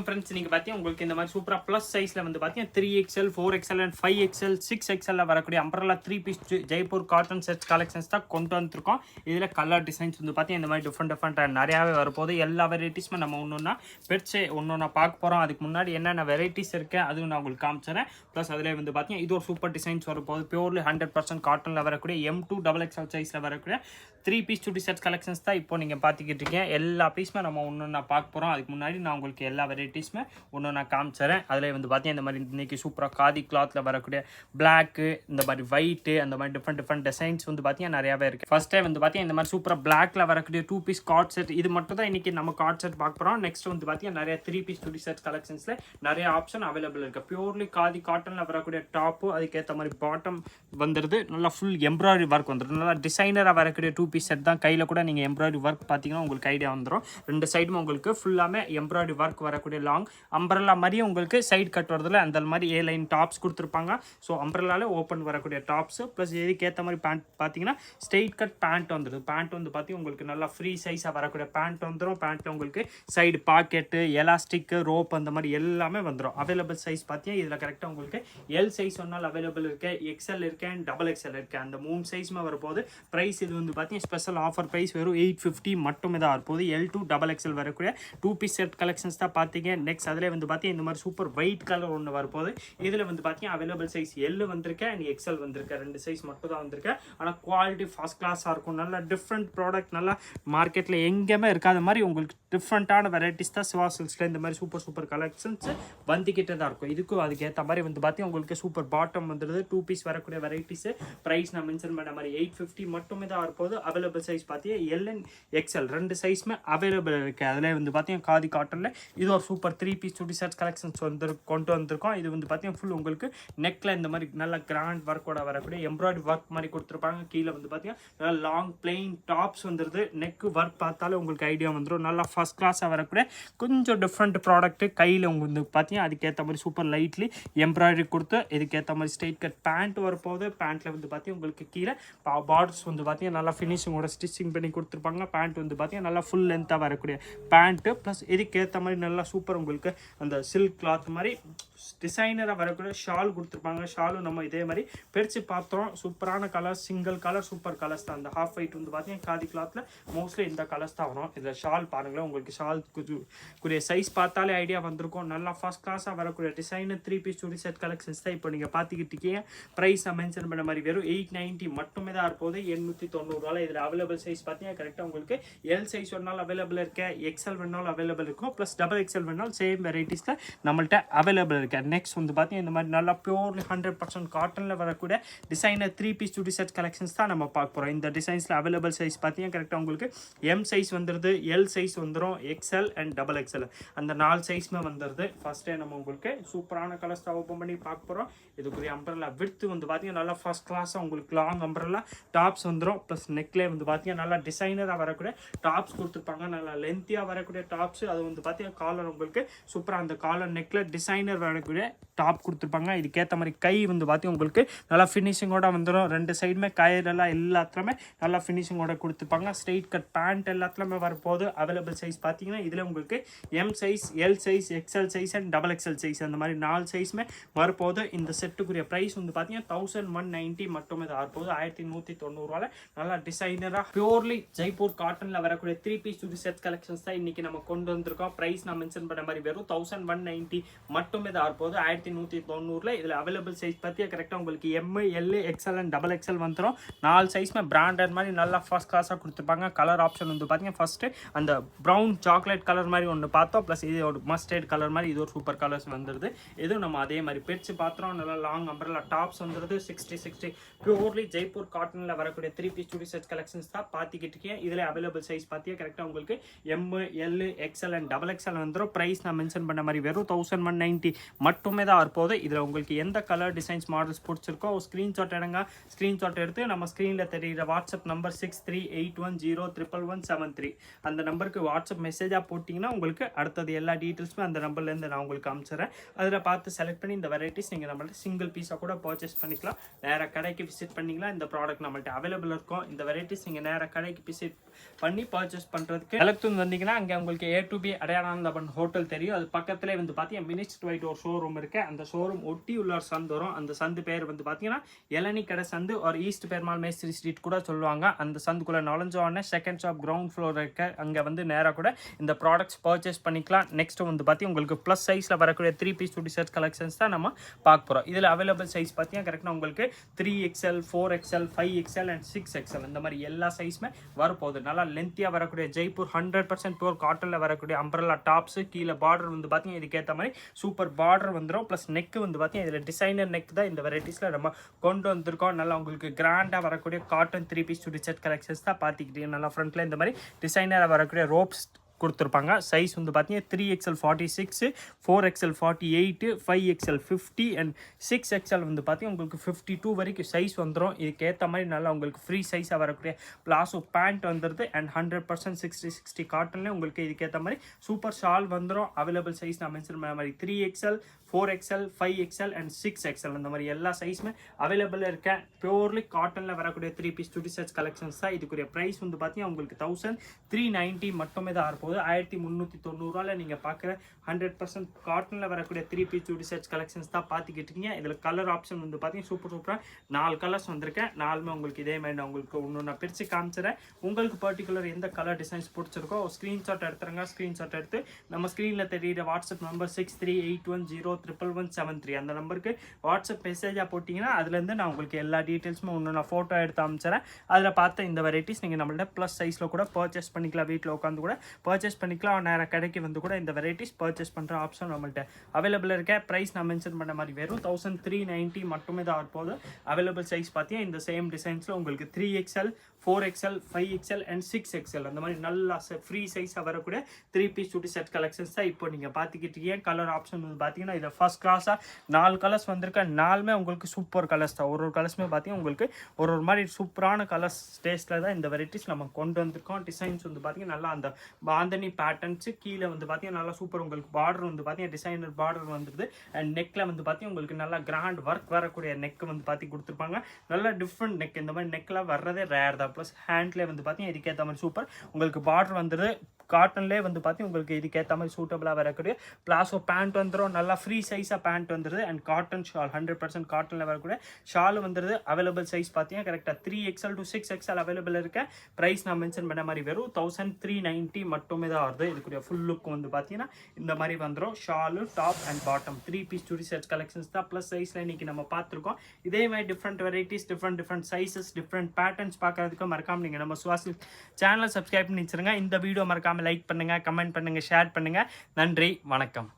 Friends நீங்கள் பார்த்தீங்கன்னா உங்களுக்கு இந்த மாதிரி சூப்பராக ப்ளஸ் சைஸில் வந்து பார்த்தீங்கன்னா 3XL 4XL and 5XL 6XL வரக்கூடிய umbrella 3 piece Jaipur cotton sets collections தான் கொண்டு வந்துருக்கோம். இதில் கலர் டிசைன்ஸ் வந்து பார்த்தீங்கன்னா இந்த மாதிரி டிஃப்ரெண்ட் நிறையாவே வரப்போகுது. எல்லா வெரைட்டிஸுமே நம்ம ஒன்று பெருசு ஒன்று பார்க்க போகிறோம். அதுக்கு முன்னாடி என்னென்ன வெரைட்டிஸ் இருக்குது அதுவும் நான் உங்களுக்கு காமிச்சிடறேன். ப்ளஸ் அதில் வந்து பார்த்தீங்கன்னா இது ஒரு சூப்பர் டிசைன்ஸ் வரப்போகுது. பியூர்லி 100% காட்டனில் வரக்கூடிய M2 XXL சைஸில் வரக்கூடிய 3 பீஸ் சுடி செட் கலெக்ஷன்ஸ் தான் இப்போ நீங்கள் பார்த்துக்கிட்டு இருக்கீங்க. எல்லா பீஸுமே நம்ம ஒன்று பார்க்க போகிறோம். அதுக்கு முன்னாடி நான் உங்களுக்கு எல்லா வெரைட்டிஸுமே ஒன்று நான் காமிச்சிடறேன். அதில் வந்து பார்த்தீங்கன்னா இந்த மாதிரி இன்றைக்கி சூப்பராக காதி கிளாத்தில் வரக்கூடிய பிளாக்கு, இந்த மாதிரி ஒயிட்டு, அந்த மாதிரி டிஃப்ரெண்ட் டிசைன்ஸ் வந்து பார்த்தீங்கன்னா நிறையாவே இருக்குது. ஃபர்ஸ்ட் டைம் வந்து பார்த்தீங்கன்னா இந்த மாதிரி சூப்பராக பிளாக்ல வரக்கூடிய 2 பீஸ் கார்ட் செட், இது மட்டும் தான் இன்றைக்கி நம்ம கார்ட் செட் பார்க்க போகிறோம். நெக்ஸ்ட் வந்து பார்த்தீங்கன்னா நிறைய 3 பீஸ் சுடி செட் கலெக்ஷன்ஸில் நிறைய ஆப்ஷன் அவைலபிள் இருக்குது. பியூர்லி காதி காட்டனில் வரக்கூடிய டாப்பு, அதுக்கேற்ற மாதிரி பாட்டம் வந்துடுது. நல்லா ஃபுல் எம்ப்ராய்டரி ஒர்க் வந்துடும். நல்லா டிசைனராக வரக்கூடிய 2 பீஸ் செட் தான். கையில் கூட நீங்கள் எம்ப்ராய்டரி ஒர்க் பார்த்தீங்கன்னா உங்களுக்கு ஐடியா வந்துடும். ரெண்டு சைடும் உங்களுக்கு ஃபுல்லாமே எம்ப்ராய்டரி ஒர்க் வரக்கூடிய லாங் அம்பரல்லா மாதிரி உங்களுக்கு சைடு கட் வரதில்ல. அந்த மாதிரி ஏ லைன் டாப்ஸ் கொடுத்துருப்பாங்க. ஸோ அம்பரல்லால ஓப்பன் வரக்கூடிய டாப்ஸ் ப்ளஸ் இதுக்கேற்ற மாதிரி பேண்ட் பார்த்தீங்கன்னா ஸ்ட்ரெயிட் கட் பேண்ட் வந்துடுது. பேண்ட் வந்து பார்த்தீங்கன்னா உங்களுக்கு நல்லா ஃப்ரீ சைஸாக வரக்கூடிய பேண்ட் வந்துடும். பேண்ட்டில் உங்களுக்கு சைடு பாக்கெட்டு, எலாஸ்டிக்கு, ரோப் அந்த மாதிரி எல்லாமே வந்துடும். அவைலபிள் சைஸ் பார்த்தீங்கன்னா இதில் கரெக்டாக உங்களுக்கு எல் சைஸ் ஒன்றால் அவைலபிள் இருக்குது, XL இருக்குது அண்ட் XXL இருக்குது. அந்த 3 சைஸுமே வரப்போகுது. ப்ரைஸ் இது வந்து பார்த்தீங்கன்னா ஸ்பெஷல் ஆஃபர் ப்ரைஸ் வெறும் 850 மட்டுமே தான் வரப்போகுது. L2 XXL வரக்கூடிய 2 பீஸ் செட் கலெக்ஷன்ஸ் தான் பார்த்தீங்க. நெக்ஸ்ட் அதில் வந்து பார்த்தீங்கன்னா இந்த மாதிரி சூப்பர் ஒயிட் கலர் ஒன்று வரப்போகுது. இதில் வந்து பார்த்தீங்கன்னா அவைலபிள் சைஸ் L வந்திருக்கேன் அண்ட் XL வந்திருக்கேன். 2 சைஸ் மட்டும் தான் வந்திருக்கேன். ஆனால் குவாலிட்டி ஃபர்ஸ்ட் கிளாஸாக இருக்கும். நல்லா டிஃப்ரெண்ட் ப்ராடக்ட், நல்லா மார்க்கெட்டில் எங்கேயுமே இருக்காத மாதிரி உங்களுக்கு டிஃப்ரெண்ட்டான வெரைட்டிஸ் தான் சிவா சில்க்ஸில் இந்த மாதிரி சூப்பர் கலெக்ஷன்ஸ் வந்துக்கிட்டே தான் இருக்கும். இதுக்கும் அதுக்கேற்ற மாதிரி வந்து பார்த்தீங்கன்னா உங்களுக்கு சூப்பர் பாட்டம் வந்துடுது. 2 பீஸ் வரக்கூடிய வெரைட்டிஸு ப்ரைஸ் நான் மென்ஷன் பண்ண மாதிரி 850 மட்டுமே தான் வரப்போகுது. அவைலபிள் சைஸ் பார்த்தீங்கன்னா L and XL 2 சைஸுமே அவைலபிள் இருக்குது. அதில் வந்து பார்த்தீங்கன்னா காதி காட்டனில் இது ஒரு சூப்பர் 3 பீஸ் சுடி செட் கலெக்ஷன்ஸ் கொண்டு வந்திருக்கோம். இது வந்து பார்த்தீங்கன்னா ஃபுல் உங்களுக்கு நெக்கில் இந்த மாதிரி நல்ல கிராண்ட் ஒர்க்கோட வரக்கூடிய எம்ப்ராய்டரி ஒர்க் மாதிரி கொடுத்துருப்பாங்க. கீழே வந்து பார்த்தீங்கன்னா நல்லா லாங் பிளெயின் டாப்ஸ் வந்துடுது. நெக்கு ஒர்க் பார்த்தாலே உங்களுக்கு ஐடியா வந்துடும். நல்லா ஃபர்ஸ்ட் கிளாஸாக வரக்கூடிய கொஞ்சம் டிஃப்ரெண்ட் ப்ராடக்ட்டு. கையில் உங்களுக்கு வந்து பார்த்தீங்கன்னா அதுக்கேற்ற மாதிரி சூப்பர் லைட்லி எம்ப்ராய்டரி கொடுத்து இதுக்கேற்ற மாதிரி ஸ்ட்ரெயிட் கட் பேண்ட் வரப்போகுது. பேண்ட்டில் வந்து பார்த்தீங்கன்னா உங்களுக்கு கீழே பார்டர்ஸ் வந்து பார்த்தீங்கன்னா நல்லா ஃபினிஷிங்கோட ஸ்டிச்சிங் பண்ணி கொடுத்துருப்பாங்க. பேண்ட் வந்து பார்த்தீங்கன்னா நல்லா ஃபுல் லென்த்தாக வரக்கூடிய பேண்ட்டு ப்ளஸ் இதுக்கேற்ற மாதிரி நல்லா சூப்பர் உங்களுக்கு அந்த சில்க் கிளாத் மாதிரி டிசைனராக வரக்கூடிய ஷால் கொடுத்துருப்பாங்க. ஷாலும் நம்ம இதே மாதிரி பிரித்து பார்த்தோம். சூப்பரான colour, single colour, super colours தான். அந்த ஹாஃப் ஒயிட் வந்து பார்த்தீங்கன்னா காதி கிளாத்தில் மோஸ்ட்லி இந்த கலர்ஸ் தான் வரும். இதில் ஷால் பாருங்களேன், உங்களுக்கு ஷால் கூடிய சைஸ் பார்த்தாலே ஐடியா வந்திருக்கும். நல்லா ஃபர்ஸ்ட் கிளாஸாக வரக்கூடிய டிசைனர் 3 பீஸ் சுடி செட் கலெக்ஷன்ஸ் தான் இப்போ நீங்கள் பார்த்துக்கிட்டு இருக்கீங்க. ப்ரைஸ் நான் மென்ஷன் பண்ண மாதிரி வெறும் 890 மட்டுமே தான் இருப்போது. 890. இதில் அவைலபிள் சைஸ் பார்த்தீங்கன்னா கரெக்டாக உங்களுக்கு எல் சைஸ் வேணாலும் அவைலபிள் இருக்கேன், XL வேணாலும் அவைலபிள் இருக்கும், ப்ளஸ் XXL வேணாலும் சேம் வெரைட்டிஸில் நம்மள்கிட்ட அவைலபிள் இருக்கு. நெக்ஸ்ட் வந்து பார்த்தீங்கன்னா இந்த மாதிரி நல்லா பியூர்லி 100% காட்டனில் வரக்கூடிய டிசைனர் 3 பீஸ் சுடி செட் கலெக்ஷன்ஸ் தான் நம்ம பார்க்க போகிறோம். இந்த டிசைன்ஸில் அவைலபிள் சைஸ் பார்த்தீங்கன்னா கரெக்டாக உங்களுக்கு M சைஸ் வந்துடுது, எல் சைஸ் வந்துடும், XL அண்ட் XXL அந்த 4 சைஸ்மே வந்துடுது. ஃபர்ஸ்ட் டே நம்ம உங்களுக்கு சூப்பரான கலர்ஸ் தான் ஓப்பன் பண்ணி பார்க்க போகிறோம். இதுக்குரிய அம்பரல்லா விட்த் வந்து பார்த்தீங்கன்னா நல்லா ஃபர்ஸ்ட் கிளாஸாக உங்களுக்கு லாங் அம்பரல்லா டாப்ஸ் வந்துடும். ப்ளஸ் நெக்லேயே வந்து பார்த்தீங்கன்னா நல்லா டிசைனராக வரக்கூடிய டாப்ஸ் கொடுத்துருப்பாங்க. நல்லா லென்த்தியாக வரக்கூடிய டாப்ஸ். அது வந்து பார்த்தீங்கன்னா காலர் உங்களுக்கு சூப்பராக அந்த காலர் நெக்கில் டிசைனர் வரக்கூடிய டாப் கொடுத்துருப்பாங்க. இதுக்கேற்ற மாதிரி கை வந்து பார்த்தீங்கன்னா உங்களுக்கு நல்லா ஃபினிஷிங்கோட வந்துடும். 2 சைடுமே கையிலெல்லாம் எல்லாத்துலேயுமே நல்லா ஃபினிஷிங்கோட கொடுத்துருப்பாங்க. ஸ்ட்ரெயிட் கட் பேண்ட் எல்லாத்துலேயுமே வரப்போகுது. அவைலபிள் சைஸ் பார்த்தீங்கன்னா இதில் உங்களுக்கு M size, L size, XL size and XXL size அந்த மாதிரி 4 சைஸுமே வரப்போகுது. இந்த செட்டுக்குரிய ப்ரைஸ் வந்து பார்த்தீங்கன்னா 1190 மட்டுமே தான் வரப்போகுது. 1190 நல்லா டிசைனராக பியூர்லி ஜெய்ப்பூர் காட்டனில் வரக்கூடிய 3 பீஸ் சுடி செட் கலெக்ஷன்ஸ் தான் இன்றைக்கி நம்ம கொண்டு வந்திருக்கோம். ப்ரைஸ் நான் மென்ஷன் பண்ண மாதிரி வெறும் 1190 மட்டுமே தான் வரப்போகுது. 1190. இதில் அவைலபிள் சைஸ் பார்த்தீங்கன்னா கரெக்டாக உங்களுக்கு M, L, XL and XXL வந்துடும். 4 சைஸ்மே பிராண்டட் மாதிரி நல்லா ஃபர்ஸ்ட் கிளாஸாக கொடுத்துருப்பாங்க. கலர் ஆப்ஷன் வந்து பார்த்தீங்கன்னா ஃபர்ஸ்ட்டு அந்த ப்ரௌன் சாக்லேட் கலர் மாதிரி ஒன்று பார்த்தோம். ப்ளஸ் இது ஒரு மஸ்டர்ட் கலர் மாதிரி இது ஒரு சூப்பர் கலர்ஸ் வந்துடுது. இதுவும் நம்ம அதே மாதிரி பிரித்து பார்த்தோம். நல்லா லாங் அம்பரல்லா டாப்ஸ் வந்துடுது. 60 பியூர்லி ஜெய்ப்பூர் காட்டனில் வரக்கூடிய 3 பீஸ் சுடி செட் கலெக்ஷன்ஸ் தான் பார்த்துக்கிட்டு இருக்கேன். இதில் அவைலபிள் சைஸ் பார்த்தீங்கன்னா கரெக்டாக உங்களுக்கு M, L, XL and XXL வந்துடும். ப்ரைஸ் நான் மென்ஷன் பண்ண மாதிரி வெறும் 1190 மட்டுமே தான் வரப்போகுது. இதில் உங்களுக்கு எந்த கலர் டிசைன்ஸ் மாடல்ஸ் பிடிச்சிருக்கோ ஸ்க்ரீன்ஷாட் எடுங்க. ஸ்க்ரீன்ஷாட் எடுத்து நம்ம ஸ்க்ரீனில் தெரிகிற வாட்ஸ்அப் நம்பர் 6381011173 அந்த நம்பருக்கு வாட்ஸ்அப் மெசேஜாக போட்டிங்கன்னா உங்களுக்கு அடுத்தது எல்லா டீட்டெயில்ஸுமே அந்த நம்பர்லேருந்து நான் உங்களுக்கு அனுப்பிச்சிடுறேன். அதில் பார்த்து செலக்ட் பண்ணி இந்த வெரைட்டிஸ் நீங்கள் நம்மள்ட்ட சிங்கிள் பீஸாக கூட பர்ச்சேஸ் பண்ணிக்கலாம். நேராக கடைக்கு விசிட் பண்ணிக்கலாம். இந்த ப்ராடக்ட் நம்மள்ட்ட அவைலபிள் இருக்கும். இந்த வெரைட்டிஸ் நீங்கள் நேராக கடைக்கு விசிட் பண்ணி பர்ச்சேஸ் பண்ணுறதுக்கு எலக்ட்ரூன் வந்தீங்கன்னா அங்கே உங்களுக்கு A to B அடையாளம் ஹோட்டல் தெரியும். அது பக்கத்துலேயே வந்து பார்த்தீங்கன்னா மினிஸ்ட் ஒயிட் ஒரு ஷோரூம் இருக்குது. அந்த ஷோரூம் ஒட்டி உள்ள ஒரு சந்து வரும். அந்த சந்து பேர் வந்து பார்த்தீங்கன்னா இளநீ கடை சந்து ஒரு ஈஸ்ட் பெருமாள் மேஸ்திரி ஸ்ட்ரீட் கூட சொல்லுவாங்க. அந்த சந்துக்குள்ளே நுழைஞ்சோடனே செகண்ட் ஷாப் கிரவுண்ட் ஃப்ளோர் இருக்க அங்கே வந்து நேராக கூட இந்த ப்ராடக்ட்ஸ் பர்ச்சேஸ் பண்ணிக்கலாம். நெக்ஸ்ட் வந்து பார்த்தீங்கன்னா உங்களுக்கு ப்ளஸ் சைஸில் வரக்கூடிய 3 பீஸ் சுடி ஷர்ட் கலெக்ஷன்ஸ் தான் நம்ம பார்க்க போகிறோம். இதில் அவைலபிள் சைஸ் பார்த்தீங்கன்னா கரெக்டாக உங்களுக்கு 3XL 4XL 5XL and 6XL இந்த மாதிரி எல்லா சைஸுமே வரப்போகுது. நல்லா லென்த்தியாக வரக்கூடிய ஜெய்ப்பூர் 100% பியூர் காட்டனில் வரக்கூடிய அம்பரல்லா டாப்ஸு, கீழே பார்டர் வந்து பார்த்தீங்கன்னா இதுக்கேற்ற மாதிரி சூப்பர் பார்டர் வந்துடும். ப்ளஸ் நெக்கு வந்து பார்த்தீங்கன்னா இதில் டிசைனர் நெக் தான் இந்த வெரைட்டிஸில் நம்ம கொண்டு வந்திருக்கோம். நல்லா உங்களுக்கு கிராண்டாக வரக்கூடிய காட்டன் 3 பீஸ் சுடி ஷர்ட் கலெக்ஷன்ஸ் தான் பார்த்துக்கிட்டீங்க. நல்லா ஃப்ரண்ட்டில் இந்த மாதிரி டிசைனராக வரக்கூடிய ரோப்ஸ் கொடுத்துருப்பாங்க. சைஸ் வந்து பார்த்தீங்கன்னா 3XL 46, 4XL 48, 5XL 50 and 6XL வந்து பார்த்தீங்கன்னா உங்களுக்கு 52 வரைக்கும் சைஸ் வந்துடும். இதுக்கேற்ற மாதிரி நல்லா உங்களுக்கு ஃப்ரீ சைஸாக வரக்கூடிய பிளாசோ பேண்ட் வந்துடுது. அண்ட் 100% 60 காட்டன்லேயே உங்களுக்கு இதுக்கேற்ற மாதிரி சூப்பர் ஷால் வந்துடும். அவைலபிள் சைஸ் நான் மென்ஷன் பண்ண மாதிரி 3XL 4XL 5XL and 6XL அந்த மாதிரி எல்லா சைஸுமே அவைலபிளாக இருக்கேன். பியூர்லி காட்டனில் வரக்கூடிய 3 பீஸ் சுடி ஷர்ட்ஸ் கலெக்ஷன்ஸ் தான். இதுக்குரிய ப்ரைஸ் வந்து பார்த்தீங்கன்னா உங்களுக்கு 1390 மட்டுமே தான் இருப்போது. 1390 நீங்கள் பார்க்குற 100% காட்டனில் வரக்கூடிய 3 பீஸ் சுடி ஷர்ட்ஸ் கலெக்ஷன்ஸ் தான் பார்த்துக்கிட்டு இருக்கீங்க. இதில் கலர் ஆப்ஷன் வந்து பார்த்தீங்கன்னா சூப்பராக 4 கலர்ஸ் வந்திருக்கேன். 4மே உங்களுக்கு இதே மாதிரி நான் உங்களுக்கு ஒன்று நான் பிரித்து காமிச்சிடறேன். உங்களுக்கு பர்டிகுலர் எந்த கலர் டிசைன்ஸ் பிடிச்சிருக்கோ ஸ்க்ரீன்ஷாட் எடுத்துருங்க. ஸ்க்ரீன்ஷாட் எடுத்து நம்ம ஸ்க்ரீனில் தெரியுற வாட்ஸ்அப் நம்பர் 6381011173 அந்த நம்பருக்கு வாட்ஸ்அப் மெசேஜாக போட்டிங்கன்னா அதுலேருந்து நான் உங்களுக்கு எல்லா டீட்டெயில்ஸுமே ஒன்று நான் ஃபோட்டோ எடுத்து அமைச்சிடறேன். அதில் பார்த்த இந்த வெரைட்டிஸ் நீங்கள் நம்மள்ட்ட ப்ளஸ் சைஸில் கூட பர்ச்சேஸ் பண்ணிக்கலாம். வீட்டில் உட்காந்து கூட பர்ச்சேஸ் பண்ணிக்கலாம். நேராக கடைக்கு வந்து கூட இந்த வெரைட்டிஸ் பர்ச்சேஸ் பண்ணுற ஆப்ஷன் நம்மள்ட்ட அவைலபிள் இருக்க. ப்ரைஸ் நான் மென்ஷன் பண்ண மாதிரி வெறும் 1390 மட்டுமே தான் இருப்போது. அவைலபிள் சைஸ் பார்த்தீங்கன்னா இந்த சேம் டிசைன்ஸில் உங்களுக்கு 3XL 4XL 5XL and 6XL அந்த மாதிரி நல்லா ஃப்ரீ சைஸாக வரக்கூடிய 3 பீஸ் சுடி செட் கலெக்ஷன்ஸ் தான் இப்போ நீங்கள் பார்த்துக்கிட்டு இருக்கீங்க. கலர் ஆப்ஷன் வந்து பார்த்தீங்கன்னா இதை ஃபர்ஸ்ட் கிளாஸாக 4 கலர்ஸ் வந்திருக்க. 4மே உங்களுக்கு சூப்பர் கலர்ஸ் தான். ஒரு கலர்ஸுமே பார்த்தீங்கன்னா உங்களுக்கு ஒரு மாதிரி சூப்பரான கலர்ஸ் டேஸ்ட்டில் தான் இந்த வெரைட்டிஸ் நம்ம கொண்டு வந்திருக்கோம். டிசைன்ஸ் வந்து பார்த்தீங்கன்னா நல்லா அந்த பாந்தனி பேட்டர்ன்ஸு கீழே வந்து பார்த்தீங்கன்னா நல்லா சூப்பர் உங்களுக்கு பார்டர் வந்து பார்த்தீங்கன்னா டிசைனர் பார்டர் வந்துடுது. அண்ட் நெக்கில் வந்து பார்த்தீங்கன்னா உங்களுக்கு நல்லா கிராண்ட் ஒர்க் வரக்கூடிய நெக் வந்து பார்த்து கொடுத்துருப்பாங்க. நல்லா டிஃப்ரெண்ட் நெக். இந்த மாதிரி நெக்கில் வர்றதே ரேர் தான். ப்ளஸ் ஹேண்ட்லேயே வந்து பார்த்தீங்கன்னா இதுக்கேற்ற மாதிரி சூப்பர் உங்களுக்கு பார்டர் வந்துடுது. காட்டன்லேயே வந்து பார்த்தீங்கன்னா உங்களுக்கு இதுக்கேற்ற மாதிரி சூட்டபிளாக வரக்கூடிய பிளாசோ பேண்ட் வந்துடும். நல்லா ஃப்ரீ சைஸாக பேண்ட் வந்துடுது. அண்ட் காட்டன் ஷால் 100% காட்டனில் வரக்கூடிய ஷால் வந்துடுது. அவைலபிள் சைஸ் பார்த்தீங்கன்னா கரெக்டாக 3XL to 6XL அவைலபிள் இருக்க. ப்ரைஸ் நான் மென்ஷன் பண்ண மாதிரி வெறும் 1390 மட்டுமே தான் வருது. இதுக்குரிய ஃபுல் லுக் வந்து பார்த்தீங்கன்னா இந்த மாதிரி வந்துடும். ஷாலு டாப் அண்ட் பாட்டம் 3 பீஸ் சுடி செட் கலெக்ஷன்ஸ் தான் ப்ளஸ் சைஸில் இன்றைக்கி நம்ம பார்த்துருக்கோம். இதே மாதிரி different varieties different sizes different patterns பார்க்கறதுக்கு மறக்காமல் நீங்கள் நம்ம சுவாசி சேனலை சப்ஸ்கிரைப் பண்ணி வச்சுருங்க. இந்த வீடியோ மறக்காமல் லைக் பண்ணுங்கள், கமெண்ட் பண்ணுங்கள், ஷேர் பண்ணுங்கள். நன்றி, வணக்கம்.